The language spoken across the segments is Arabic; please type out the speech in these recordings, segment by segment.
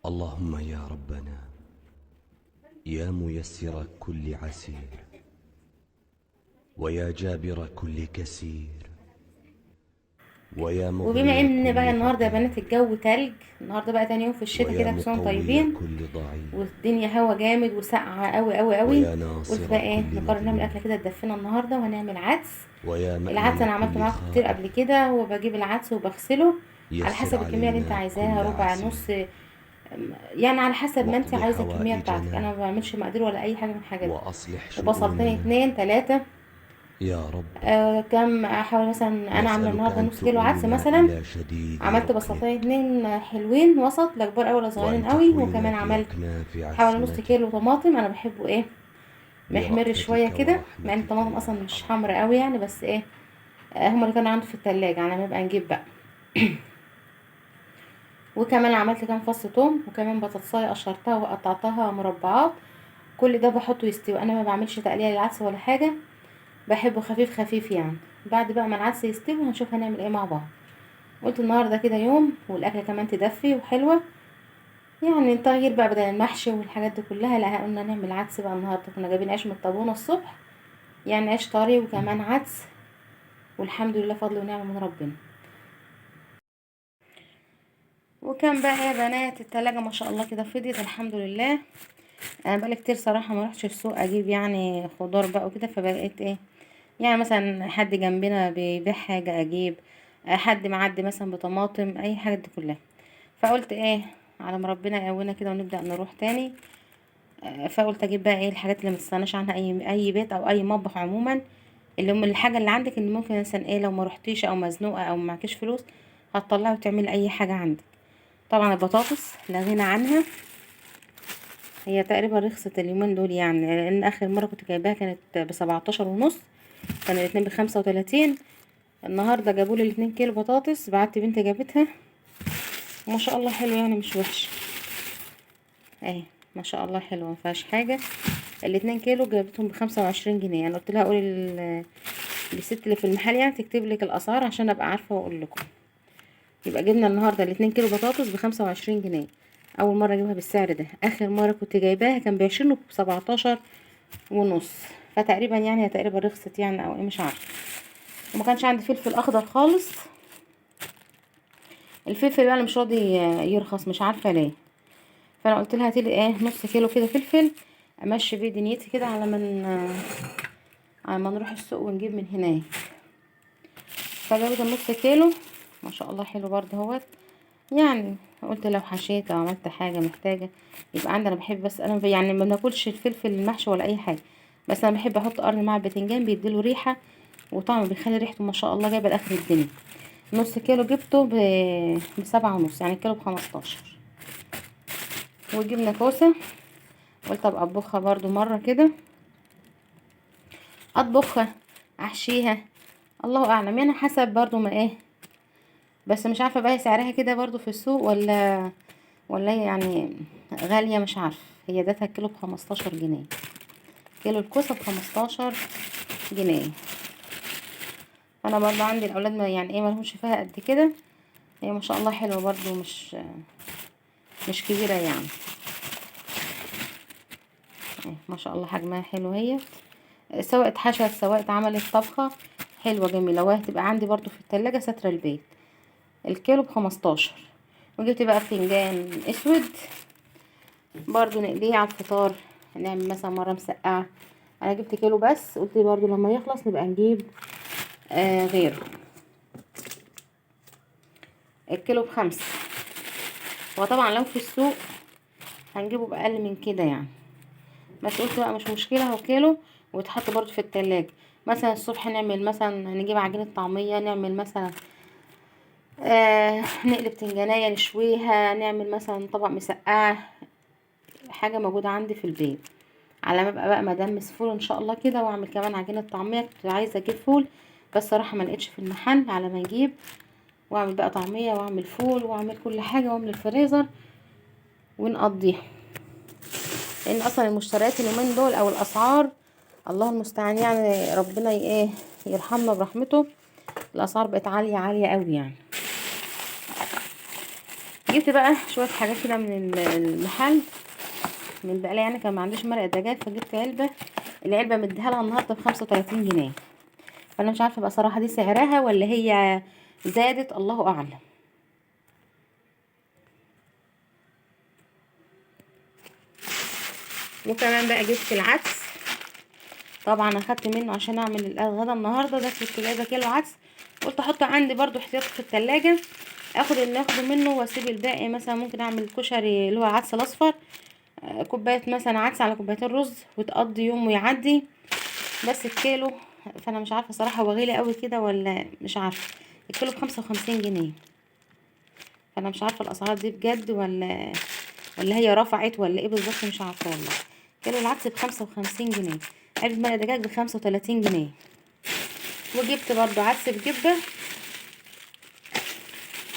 اللهم يا ربنا يا ميسر كل عسير ويا جابر كل كسير ويا وبما مغني ان بقى كل النهارده يا فقير بنات الجو تلج، النهارده بقى تاني يوم في الشتاء ويا كده، كل سنه وانتم مقوي طيبين. كل ضعيف والدنيا هوا جامد وسقعه قوي قوي قوي. ويا قلت بقى ناصر ايه، كل نقرر نعمل مظلوم اكله كده تدفينا النهارده، وهنعمل عدس. ويا العدس مأمن انا عملته كل معاكم كتير قبل خائف كده، وبجيب العدس وبغسله على يسر حسب الكميه اللي انت علينا عايزاها، كل ربع عسير نص. يعني على حسب ما انت واقض عايزه الكميه بتاعتك، انا حوائجنا ما بعملش مقادير ولا اي حاجه من الحاجات دي. وأصلح وبصلتين شؤوننا اتنين تلاتة. يا رب. كم حوالي مثلا، انا عامله نسألك النهارده أن نص كيلو عدس تؤوينا مثلا. إلى شديد عملت بصلتين ركنك اتنين حلوين وسط، لا كبار اوي ولا صغيرين وأن قوي. تحوينا وكمان إلى عملت كناف حوالي نص عصمتك كيلو طماطم، انا بحبه ايه، محمر شويه برأفتك كده، مع ان ورحمتك الطماطم يا اصلا مش حمرا أرحم. قوي يعني، بس ايه، هما اللي كانوا عندي في التلاجة على ما نبقى نجيب بقى. وكمان عملت كام فص توم، وكمان بطاطسايه قشرتها وقطعتها مربعات. كل ده بحطه يستوي، انا ما بعملش تقليه للعدس ولا حاجه، بحبه خفيف خفيف يعني. بعد بقى ما العدس يستوي هنشوف هنعمل ايه مع بعض. قلت النهارده كده يوم، والاكله كمان تدفي وحلوه، يعني التغيير بقى بدل المحشي والحاجات دي كلها. لا، قلنا نعمل عدس بقى النهارده، كنا جايبين عيش من الطابونه الصبح، يعني عيش طري وكمان عدس، والحمد لله فضل ونعمه من ربنا. وكان بقى يا بنات التلاجة ما شاء الله كده فضيت الحمد لله. انا بقالي كتير صراحه ما رحتش السوق اجيب يعني خضار بقى وكده، فبقيت ايه، يعني مثلا حد جنبنا بيبيع حاجه اجيب، حد معدي مثلا بطماطم، اي حاجه دي كلها. فقلت ايه، على ما ربنا يقوينا كده ونبدا نروح تاني. فقلت اجيب بقى ايه الحاجات اللي ما تستغناش عنها اي بيت او اي مطبخ عموما، اللي هم الحاجه اللي عندك، اللي ممكن مثلا ايه لو ما رحتيش او مزنوقه او معكيش فلوس، هتطلعي وتعملي اي حاجه عندك. طبعا البطاطس لا غنى عنها، هي تقريبا رخصت اليومين دول يعني، لان اخر مره كنت جايباها كانت ب17.5، كان الاتنين ب35. النهارده جابوا لي الاتنين كيلو بطاطس، بعت بنتي جابتها، وما شاء الله حلو يعني، مش وحش اهي، ما شاء الله حلو، ما فيهاش حاجه. الاتنين كيلو جابتهم ب25 جنيه. انا قلت لها قولي للست اللي في المحل يعني تكتب لك الاسعار عشان ابقى عارفه واقول لكم. يبقى جبنا النهارده الاتنين كيلو بطاطس ب25 جنيه. اول مره اجيبها بالسعر ده، اخر مره كنت جايباها كان ب20 وب17.5. فتقريبا يعني هي تقريبا رخصت يعني او ايه، مش عارفه. وما كانش عندي فلفل اخضر خالص، الفلفل بقى اللي مش راضي يرخص، مش عارفه ليه. فانا قلت لها هاتيلي ايه نص كيلو كده فلفل، امشي بيه دنيتي كده على ما نروح السوق ونجيب من هناك. فجابت النص كيلو، ما شاء الله حلو برضه اهوت. يعني قلت لو حشيت او عملت حاجه محتاجه يبقى عندي. انا بحب، بس انا يعني ما بناكلش الفلفل المحشي ولا اي حاجه، بس انا بحب احط قرن مع البتنجان، بيديله ريحه وطعم، بيخلي ريحته ما شاء الله جايبه لاخر الدنيا. نص كيلو جبته ب7.5، يعني كيلو ب15. وجبنا كوسه، قلت ابقى اطبخها برضو مره كده، اطبخها احشيها، الله اعلم يعني، حسب برضو ما ايه. بس مش عارفه بقى سعرها كده برضو في السوق ولا هي يعني غاليه، مش عارفه. هي داتها الكيلو ب15 جنيه، كيلو الكوسه ب15 جنيه. انا برضو عندي الاولاد ما يعني ايه مالهمش فيها قد كده، هي ما شاء الله حلوه برضو، مش كبيره يعني. ما شاء الله حجمها حلو هي، سواء اتحشت سواء اتعملت طبخه حلوه جميله، وهتبقى عندي برضو في التلاجة ستر البيت. الكيلو ب15. وجبت بقى بتنجان اسود، برضو نقليه على الفطار، نعمل مثلا مره مسقعه. انا جبت كيلو بس، قلت برضو لما يخلص نبقى نجيب غيره. الكيلو ب5، وطبعا لو في السوق هنجيبه بأقل من كده يعني، بس قلت بقى مش مشكله، هو كيلو ويتحط برضو في التلاجة. مثلا الصبح نعمل مثلا، نجيب عجينه طعميه، نعمل مثلا نقلب بتنجانية نشويها، نعمل مثلا طبق مسقعة، حاجة موجودة عندي في البيت. على ما ابقى بقى مدمس فول ان شاء الله كده، واعمل كمان عجينة طعمية. كنت عايزة اجيب فول بس صراحة ما لقيتش في المحل، على ما اجيب واعمل بقى طعمية واعمل فول واعمل كل حاجة واعمل الفريزر ونقضيها. لان اصلا المشتريات اليومين دول او الاسعار، الله المستعان يعني، ربنا ايه يرحمنا برحمته، الاسعار بقت عالية عالية قوي يعني. جبت بقى شويه حاجات كده من المحل، من البقاله يعني، كان ما عنديش مرقه دجاج، فجبت علبه. العلبه مديها لها النهارده ب35 جنيه. فانا مش عارفه بقى صراحه دي سعرها ولا هي زادت، الله اعلم. وكمان بقى جبت العدس، طبعا اخدت منه عشان اعمل الغدا النهارده. ده كنت جايبه كيلو عدس، قلت احطه عندي برضو احتياط في التلاجة، اخد اللي اخده منه واسيب الباقي. مثلا ممكن اعمل كشري اللي هو العدس الاصفر، كوبايه مثلا عدس على كوبايتين رز، وتقضي يوم ويعدي. بس الكيلو، فانا مش عارفه صراحه هو غالي قوي كده ولا مش عارفه. الكيلو ب55 جنيه، فانا مش عارفه الاسعار دي بجد ولا هي رفعت ولا ايه بالظبط، مش عارفه والله. كيلو العدس ب55 جنيه، علبه مرق دجاج ب35 جنيه. وجبت برضو عدس بجبه،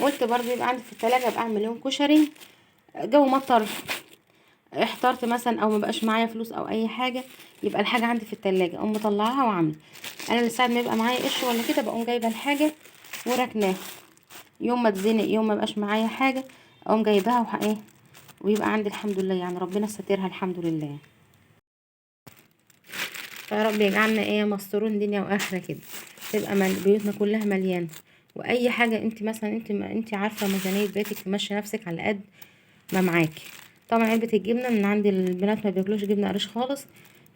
قلت برضو يبقى عندي في التلاجة ابقى اعمل يوم كشري. جو مطر، احترت مثلا او مبقاش معايا فلوس او اي حاجه، يبقى الحاجه عندي في التلاجة اقوم مطلعاها وعامله. انا اللي ساعه ما يبقى معايا قش ولا كده بقوم جايبه الحاجه وركناها، يوم ما اتزنق، يوم ما بقاش معايا حاجه اقوم جايباها ايه، ويبقى عندي الحمد لله. يعني ربنا سترها الحمد لله. فيا رب يجعلنا ايه مستورين دنيا واخره كده، تبقى بيوتنا كلها مليانه. واي حاجه انت مثلا انت عارفه ميزانيه بيتك تمشي نفسك على قد ما معاكي. طبعا علبه الجبنه من عند البنات ما بياكلوش جبنه قريش خالص،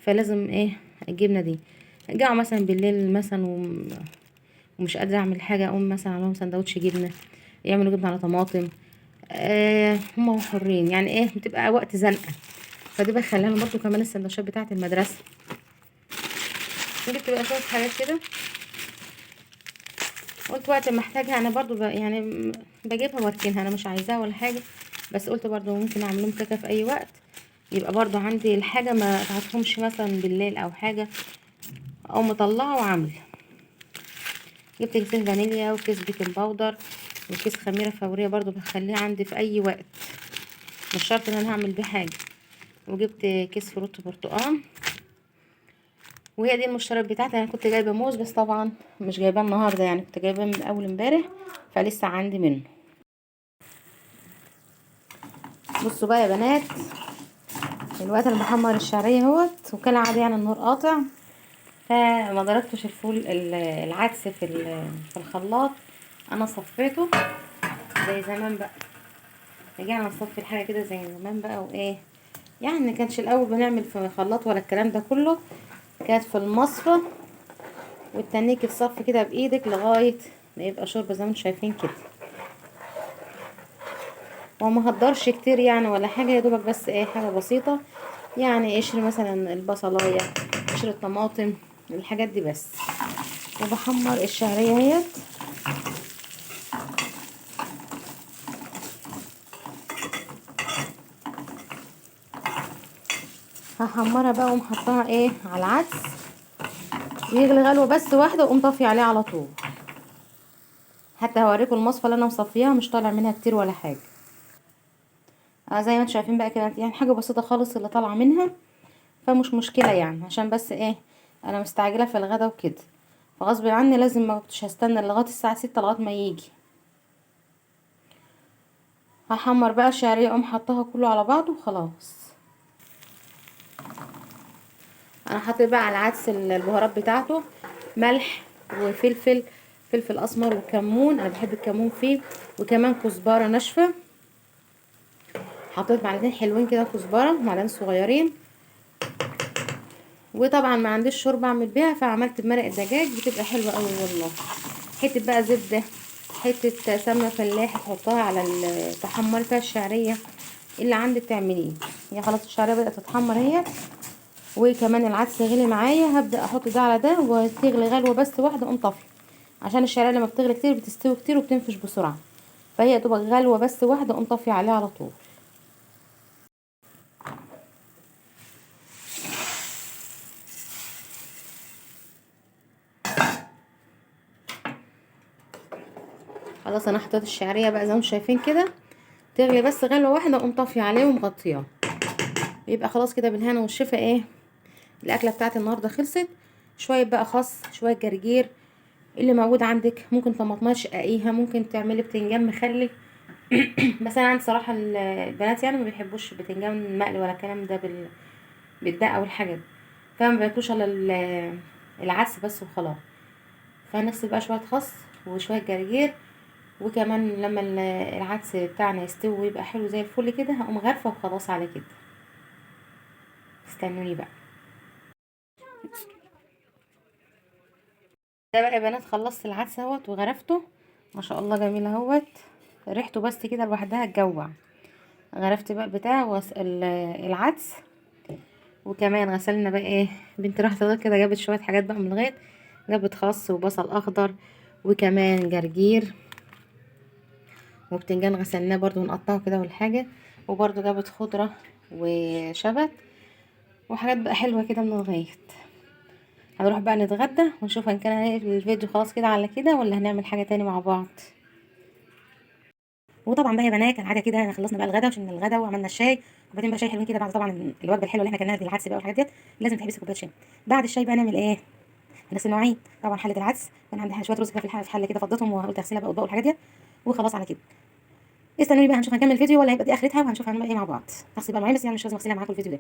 فلازم ايه الجبنه دي. جاعوا مثلا بالليل مثلا ومش قادره اعمل حاجه، اقوم مثلا اعمل لهم سندوتش جبنه، يعملوا جبنه على طماطم. هم حرين يعني، ايه بتبقى وقت زنقه، فدي بخليها لهم برضه. كمان السندوتشات بتاعه المدرسه، جبت بقى شويه حاجات كده، قلت وقت ما احتاجها انا برضو يعني بجيبها واركنها، انا مش عايزاها ولا حاجه. بس قلت برضو ممكن اعمل لهم كيكه في اي وقت، يبقى برضو عندي الحاجه ما ابعتهمش مثلا بالليل او حاجه، او مطلعه وعامله. جبت كيس فانيليا وكيس بيكنج باودر وكيس خميره فوريه، برضو بخليها عندي في اي وقت، مش شرط ان انا هعمل بيه حاجه. وجبت كيس فروت برتقال، وهي دي المشتريات بتاعتي. انا كنت جايبه موز بس طبعا مش جايباه النهارده، يعني كنت جايباه من اول امبارح، فلسه عندي منه. بصوا بقى يا بنات، الوقت اللي بحمر الشعريه اهوت، وكالعاده يعني النور قاطع، فما ضربتش الفول العدس في الخلاط. انا صفيته زي زمان بقى، رجعنا نصفي الحاجه كده زي زمان بقى وايه. يعني ما كانش الاول بنعمل في خلاط ولا الكلام ده كله، كانت في المصفى، والتنيك الصف كده بايدك لغايه ما يبقى شوربه زي ما انتم شايفين كده. وما هقدرش كتير يعني ولا حاجه، يا دوبك بس ايه حاجه بسيطه، يعني قشر مثلا البصلايه، قشر الطماطم، الحاجات دي بس. وبحمر الشعريه اهيت، هحمرها بقى ومحطها ايه على العدس، ويغلي غلوه بس واحده واقوم طافيه عليه على طول. حتى هوريكم المصفى اللي انا مصفياها مش طالع منها كتير ولا حاجه. زي ما انتم شايفين بقى كده، يعني حاجه بسيطه خالص اللي طالعه منها، فمش مشكله يعني، عشان بس ايه انا مستعجله في الغدا وكده، فغصب عني لازم، ما كنتش هستنى لغايه الساعه 6 لغايه ما يجي. هحمر بقى الشعريه اقوم حطها كله على بعضه وخلاص. انا حطيت بقى على العدس البهارات بتاعته، ملح وفلفل، فلفل اسمر وكمون، انا بحب الكمون فيه، وكمان كزبره ناشفه. حطيت معلقتين حلوين كده كزبره، معلقتين صغيرين. وطبعا ما عنديش شوربه اعمل بيها، فعملت بمرق الدجاج، بتبقى حلوه قوي والله. حته بقى زبده، حته سمنه فلاحي تحطها على تحمري فيها الشعريه اللي عندك تعمليه. هي خلاص الشعريه بدات تتحمر اهي، وكمان العدس غلي معايا، هبدا احط ده على ده وتغلي غلوه بس واحده اقوم طافيه، عشان الشعريه لما بتغلي كتير بتستوي كتير وبتنفش بسرعه، فهي تبقى غلوه بس واحده اقوم طافيه عليها على طول. خلاص انا حطيت الشعريه بقى زي ما انتم شايفين كده، تغلي بس غلوه واحده اقوم طافيه عليه ومغطياه، يبقى خلاص كده بالهنا والشفا. ايه الاكله بتاعتي النهارده خلصت. شويه بقى خس، شويه جرجير، اللي موجود عندك، ممكن طماطمايه شققيها، ممكن تعملي بتنجان مخلي، بس انا عندي صراحه البنات يعني ما بيحبوش بتنجان مقلي ولا الكلام ده بالدقه والحاجات دي، فما بياكلوش الا العدس بس وخلاص. فنغسل بقى شويه خس وشويه جرجير، وكمان لما العدس بتاعنا يستوي ويبقى حلو زي الفل كده هقوم غارفه وخلاص على كده. استنوني بقى. ده بقى يا بنات خلصت العدس اهوت وغرفته، ما شاء الله جميل اهوت، ريحته بس كده لوحدها تجوع. غرفت بقى بتاع العدس، وكمان غسلنا بقى ايه، بنت راحت الغيط كده جابت شويه حاجات بقى من الغيط، جابت خس وبصل اخضر وكمان جرجير وبتنجان غسلناه برضو نقطعه كده والحاجه، وبرضو جابت خضره وشبت وحاجات بقى حلوه كده من الغيط. هنروح بقى نتغدى ونشوف ان كان الفيديو خلاص كده على كده ولا هنعمل حاجه تاني مع بعض. وطبعا بقى يا بنات كالعاده كده خلصنا بقى الغدا وشربنا الغدا وعملنا الشاي، وبعدين بقى شاي حلوين كده بعد طبعا الوجبه الحلوه اللي احنا كلناها دي العدس بقى والحاجات ديت، لازم تحبسي كوبايه شاي. بعد الشاي بقى نعمل ايه؟ نغسل نوعين، طبعا حله العدس كان عندي شويه رز كده في حله كده فضيتهم وقلت اغسلها بقى واطباق والحاجات ديت، وخلاص على كده. استنوني بقى هنشوف هنكمل الفيديو ولا هيبقى دي اخرتها، وهنشوف هنعمل ايه مع بعض. هغسل بقى نوعين بس يعني مش لازم اغسلها معاكم الفيديو ده.